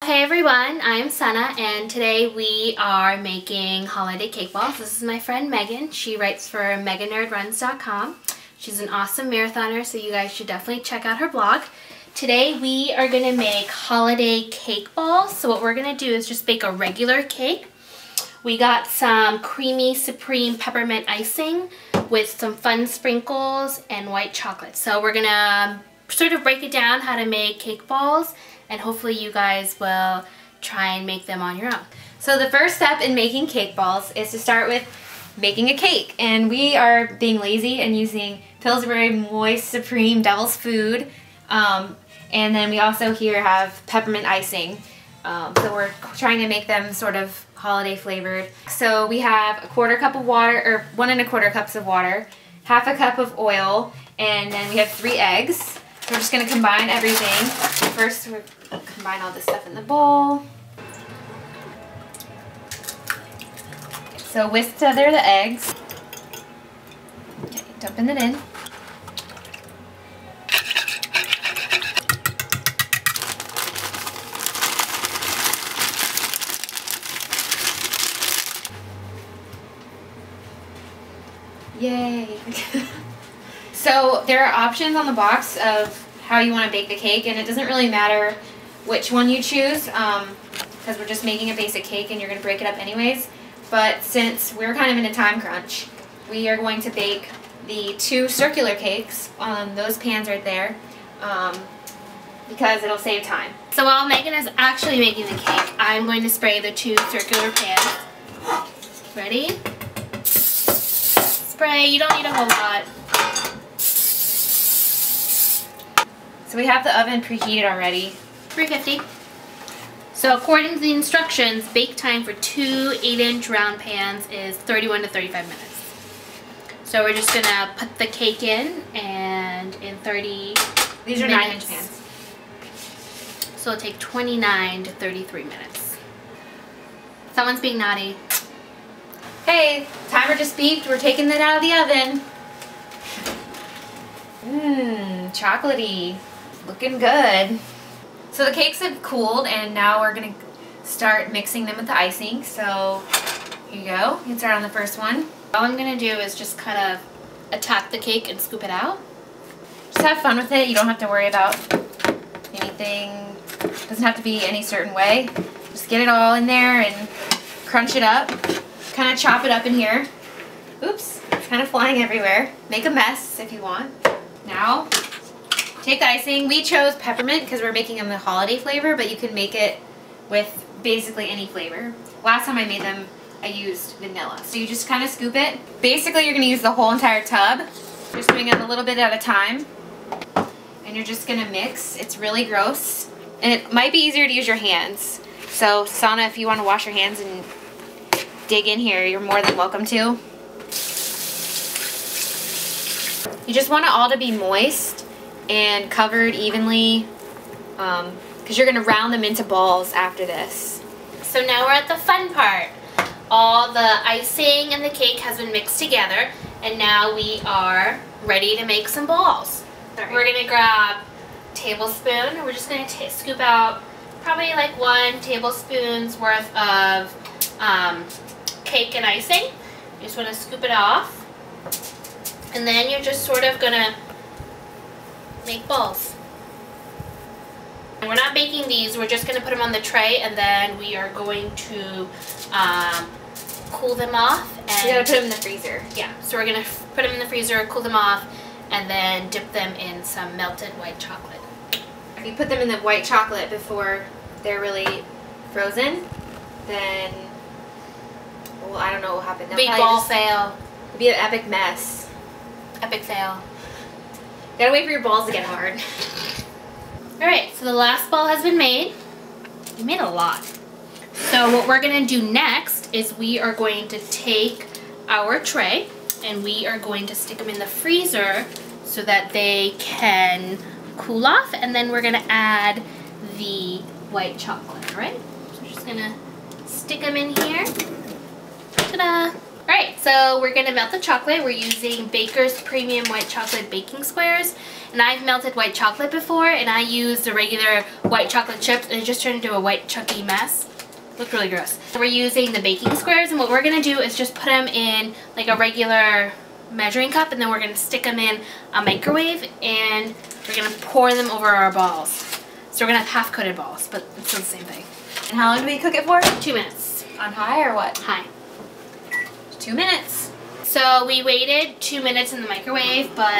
Hey everyone, I'm Sana and today we are making holiday cake balls. This is my friend Megan. She writes for meganerdruns.com. She's an awesome marathoner, so you guys should definitely check out her blog. Today we are going to make holiday cake balls. So what we're going to do is just bake a regular cake. We got some creamy supreme peppermint icing with some fun sprinkles and white chocolate. So we're going to sort of break it down how to make cake balls, and hopefully you guys will try and make them on your own. So the first step in making cake balls is to start with making a cake. And we are being lazy and using Pillsbury Moist Supreme Devil's Food. And then we also here have peppermint icing. So we're trying to make them sort of holiday flavored. So we have a 1/4 cup of water, or 1 1/4 cups of water, 1/2 cup of oil, and then we have 3 eggs. So we're just going to combine everything. First, we're going to combine all this stuff in the bowl. So whisk together the eggs. Okay, dumping it in. Yay! So there are options on the box of how you want to bake the cake, and it doesn't really matter which one you choose because we're just making a basic cake and you're going to break it up anyways. But since we're kind of in a time crunch, we are going to bake the 2 circular cakes on those pans right there because it'll save time. So while Megan is actually making the cake, I'm going to spray the 2 circular pans. Ready? Spray, you don't need a whole lot. So we have the oven preheated already. 350. So according to the instructions, bake time for 2 8-inch round pans is 31 to 35 minutes. So we're just gonna put the cake in, and in 30 These are 9-inch pans. So it'll take 29 to 33 minutes. Someone's being naughty. Hey, timer just beeped. We're taking it out of the oven. Mmm, chocolatey. Looking good. So the cakes have cooled, and now we're going to start mixing them with the icing. So here you go. You can start on the first one. All I'm going to do is just kind of attack the cake and scoop it out. Just have fun with it. You don't have to worry about anything. It doesn't have to be any certain way. Just get it all in there and crunch it up. Kind of chop it up in here. Oops, it's kind of flying everywhere. Make a mess if you want. Now, take the icing. We chose peppermint because we're making them the holiday flavor, but you can make it with basically any flavor. Last time I made them, I used vanilla. So you just kind of scoop it. Basically, you're going to use the whole entire tub. Just doing it a little bit at a time. And you're just going to mix. It's really gross. And it might be easier to use your hands. So, Sana, if you want to wash your hands and dig in here, you're more than welcome to. You just want it all to be moist and covered evenly because you're going to round them into balls after this. So now we're at the fun part. All the icing and the cake has been mixed together, and now we are ready to make some balls. Sorry. We're going to grab a tablespoon, and we're just going to scoop out probably like 1 tablespoon's worth of cake and icing. You just want to scoop it off, and then you're just sort of gonna make balls. And we're not baking these, we're just gonna put them on the tray, and then we are going to cool them off. And you gotta put them in the freezer. Yeah, so we're gonna put them in the freezer, cool them off, and then dip them in some melted white chocolate. If you put them in the white chocolate before they're really frozen, then well, I don't know what will happen. Big ball fail. It'll be an epic mess. Epic fail. Gotta wait for your balls to get hard. Alright, so the last ball has been made. We made a lot. So what we're going to do next is we are going to take our tray and we are going to stick them in the freezer so that they can cool off, and then we're going to add the white chocolate, alright? So we're just going to stick them in here. Ta-da! Alright, so we're going to melt the chocolate. We're using Baker's Premium White Chocolate Baking Squares. And I've melted white chocolate before, and I used the regular white chocolate chips, and it just turned into a white chunky mess. Looked really gross. So we're using the baking squares, and what we're going to do is just put them in like a regular measuring cup, and then we're going to stick them in a microwave, and we're going to pour them over our balls. So we're going to have half-coated balls, but it's still the same thing. And how long do we cook it for? 2 minutes. On high or what? High. 2 minutes. So we waited 2 minutes in the microwave, but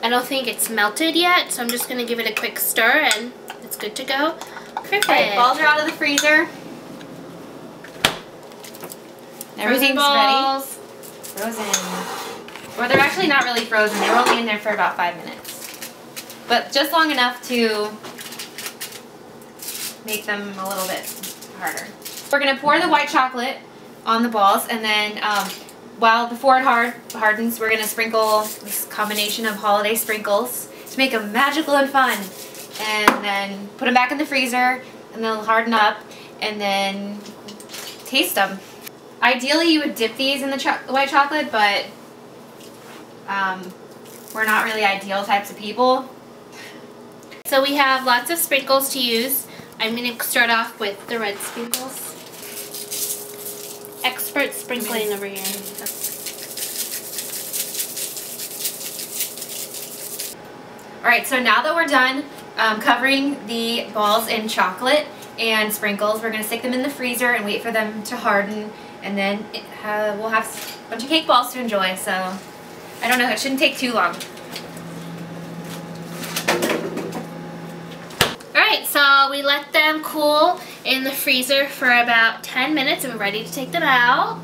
I don't think it's melted yet, so I'm just going to give it a quick stir, and it's good to go. Perfect. Alright, balls are out of the freezer. Everything's ready. Frozen. Or they're actually not really frozen. They were only in there for about 5 minutes. But just long enough to make them a little bit harder. We're going to pour the white chocolate on the balls, and then before it hardens, we're going to sprinkle this combination of holiday sprinkles to make them magical and fun. And then put them back in the freezer, and they'll harden up, and then taste them. Ideally, you would dip these in the white chocolate, but we're not really ideal types of people. So we have lots of sprinkles to use. I'm going to start off with the red sprinkles. Expert sprinkling over here. Alright, so now that we're done covering the balls in chocolate and sprinkles, we're going to stick them in the freezer and wait for them to harden, and then we'll have a bunch of cake balls to enjoy. So I don't know, it shouldn't take too long. Alright, so we let them cool in the freezer for about 10 minutes, and we're ready to take them out.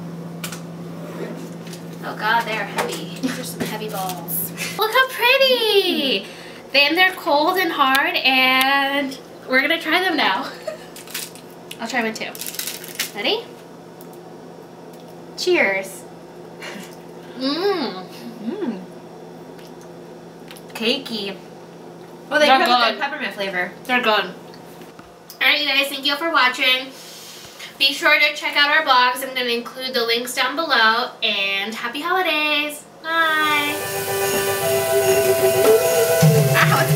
Oh god, they're heavy. These are some heavy balls. Look how pretty! Then they're cold and hard, and we're gonna try them now. I'll try one too. Ready? Cheers. Mmm. Mmm. Cakey. Oh, they They're come with good. the peppermint flavor. They're good. Alright, you guys, thank you for watching. Be sure to check out our blogs. I'm going to include the links down below. And happy holidays. Bye. Ow,